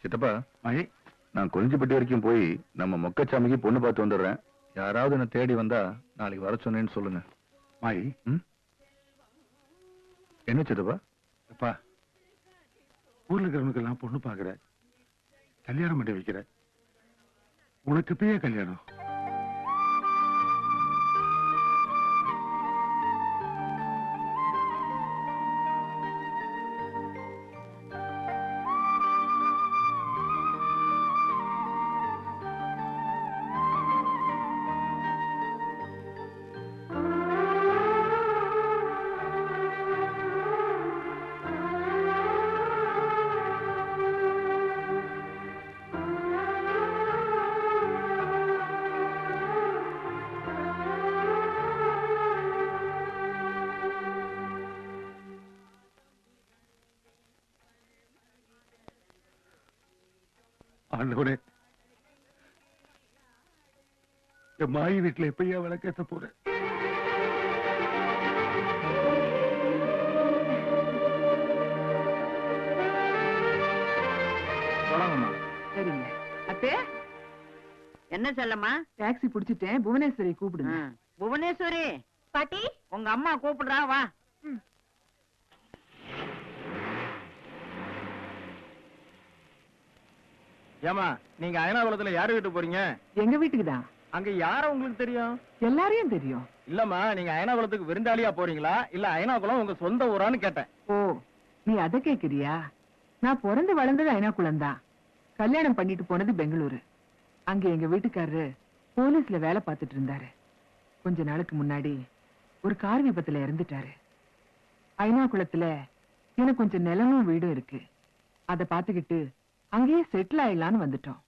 சித்தப்பா மகி, நான் கொளிஞ்சிப்பட்டி வரைக்கும் போய் நம்ம மொக்கச்சாமிக்கு பொண்ணு பார்த்து வந்துடுறேன். யாராவது என்ன தேடி வந்தா நாளைக்கு வர சொன்னேன்னு சொல்லுங்க. மாயி, என்ன சித்தப்பா? அப்பா, ஊர்ல இருக்கிறவனுக்கெல்லாம் பொண்ணு பாக்குற, கல்யாணம் பண்ணி வைக்கிற, உனக்கு இப்பயே கல்யாணம்? ஆண்டவனே, என் மாயி வீட்டுல எப்பயா விளக்கேத்த போறேன்? சரிங்க அத்தே. என்ன செல்லம்மா? டாக்ஸி புடிச்சிட்டேன், புவனேஸ்வரி கூப்பிடுங்க. புவனேஸ்வரி பாட்டி, உங்க அம்மா கூப்பிடுறா, வா. ஏமா, நீங்க அயனாகுளத்துல யாரு வீட்டு போறீங்க? எங்க வீட்டுக்கு தான். அங்க யார உங்களுக்கு தெரியும்? எல்லாரையும் தெரியும். இல்லம்மா, நீங்க அயனாகுளத்துக்கு விருந்தாளியா போறீங்களா இல்ல அயனாகுளம் உங்க சொந்த ஊரான்னு கேட்டேன். ஓ, நீ அத கேக்குறியா? நான் பிறந்து வளர்ந்தது ஐனாகுளம் தான். கல்யாணம் பண்ணிட்டு போனது பெங்களூரு. அங்க எங்க வீட்டுக்காரரு போலீஸ்ல வேலை பார்த்துட்டு இருந்தாரு. கொஞ்ச நாளுக்கு முன்னாடி ஒரு கார் விபத்துல இறந்துட்டாரு. ஐனாகுளத்துல எனக்கு கொஞ்சம் நிலமும் வீடும் இருக்கு. அத பாத்துக்கிட்டு அங்கேயே செட்டில் ஆயிடலான்னு வந்துட்டோம்.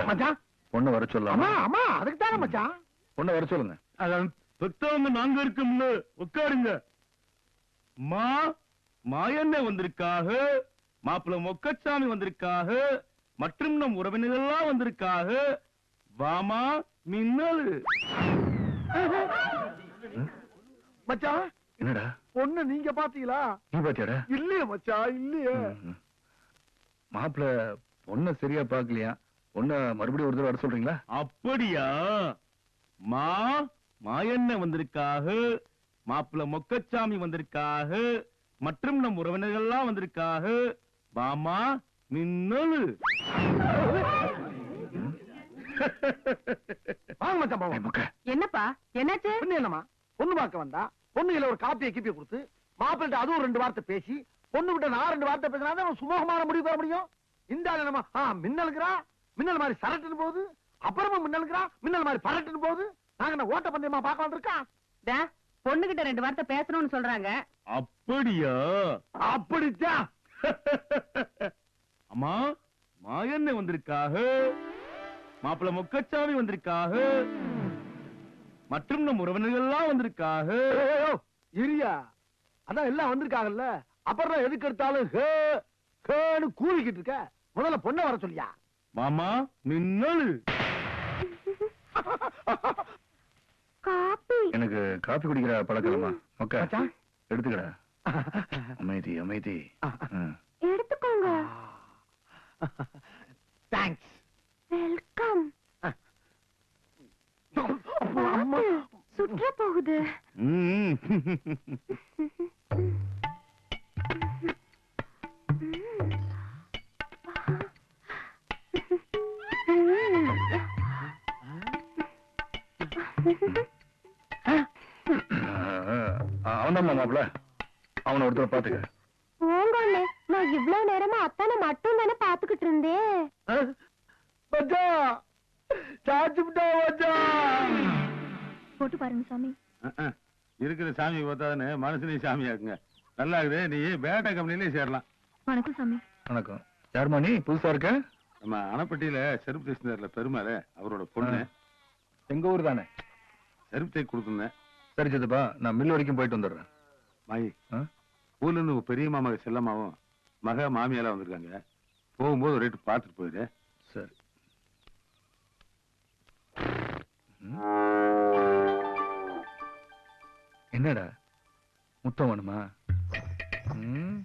மச்சான், பொண்ணு வர சொல்லலாம். ஆமா, அதுக்கு தானே மச்சான். பொண்ணு வர சொல்லுங்க. பெத்தவங்க நாங்க இருக்கோம்னு உட்காருங்க. மாயண்ண வந்திருக்காக, மாப்பிள்ள மொக்கச்சாமி வந்திருக்காக, மற்றும் நம் உறவினர்கள்லாம் வந்திருக்காக. வாமா மின்னல். மச்சான், என்னடா பொண்ணு நீங்க பாத்தீங்களா? நீ பாத்தியாடா? இல்லையே மச்சான், இல்லையே. மாப்பிள்ள பொண்ண சரியா பாக்கலையா? பொண்ண மறுபடியும் ஒரு தடவை வர சொல்றீங்களா? அப்படியா? மாயண்ண வந்திருக்காக, மாப்பிள்ள மொக்கச்சாமி வந்திருக்காக, மற்றும் நம் உறவினர்கள்லாம் வந்திருக்காக. வாமா மின்னல். வாங்க மச்சான், போங்க. என்னப்பா என்னாச்சு? பொண்ணு என்னமா, பொண்ணு பார்க்க வந்தா பொண்ணுல ஒரு காப்பியை கிப்பி கொடுத்து மாப்பிள்ளை அதுவும் 2 வார்த்தை பேசி, பொண்ணு கிட்ட நான் 2 வார்த்தை பேசினா சுமூகமான முடிவு பெற முடியும். இந்த ஆளு என்னமா மின்னலுங்கிறா, மின்னல் மாதிரி சரட்டுன்னு போகுது. அப்புறமா மின்னலுங்கிறா, மின்னல் மாதிரி பரட்டுன்னு போகுது. நாங்க என்ன ஓட்ட பந்தயமா பார்க்க வந்திருக்கா? பொண்ணுகிட்ட 2 வார்த்தை பேசணும்னு சொல்றாங்க. அப்படியா? அப்படித்தான். அம்மா, மாயண்ண வந்திருக்காக, மாப்பிள்ள மொக்கச்சாமி வந்திருக்காக, மற்றும் நம் உறவினர்கள்லாம் வந்திருக்காக. இரியா, அதான் எல்லாம் வந்திருக்காங்கல்ல, அப்புறம் எதுக்கு எடுத்தாலும் கூறிக்கிட்டு இருக்க. முதல்ல பொண்ணை வர சொல்லியா? மாமா மின்னல். காப்பி. எனக்கு காப்பி குடிக்கிற பழக்கலாமா? ஓகே, எடுத்துக்கடா. அமைதி அமைதி. எடுத்துக்கோங்க. தேங்க்ஸ். வெல்கம். சுற்ற போகுது. அவன்தான் மாப்பிள்ள, அவனை ஒருத்தர் பாத்துக்க. போங்கண்ணே, நான் இவ்வளவு நேரமா அத்தானை மட்டும் தானே பாத்துக்கிட்டு இருந்தேன். போட்டு பாருங்க சாமி. இருக்கிற சாமி பார்த்தாதானே மனசுலயும் சாமி ஆக்குங்க. நல்லா இருக்குது, நீ பேட்டா கம்பெனிலே சேரலாம். வணக்கம் சாமி. வணக்கம். யாருமா நீ? புதுசா இருக்க? நம்ம அணப்பட்டியில செருப்பு தேசினார்ல பெருமாள், அவரோட பொண்ணு. எங்க ஊர் தானே? செருப்பு தேய்ச்சி கொடுத்துருந்தேன். சரி சித்தப்பா, நான் மில் வரைக்கும் போயிட்டு வந்துடுறேன். மாயி, ஊர்ல இருந்து பெரிய மாமா செல்லம்மாவும் மக மாமியாலாம் வந்திருக்காங்க. போகும்போது ஒரு ரேட்டு பார்த்துட்டு போயிடு. சரி. என்னடா முத்தம் வேணுமா? ம்.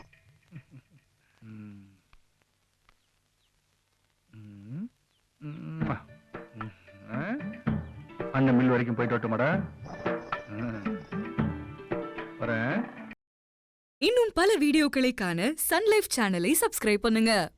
ம். ம். ம். ஆ? அண்ணன் மில் வரைக்கும் போயிட்டு வரட்டுமாடா? வரேன். இன்னும் பல வீடியோக்களை காண சன் லைஃப் சேனலை சப்ஸ்கிரைப் பண்ணுங்க.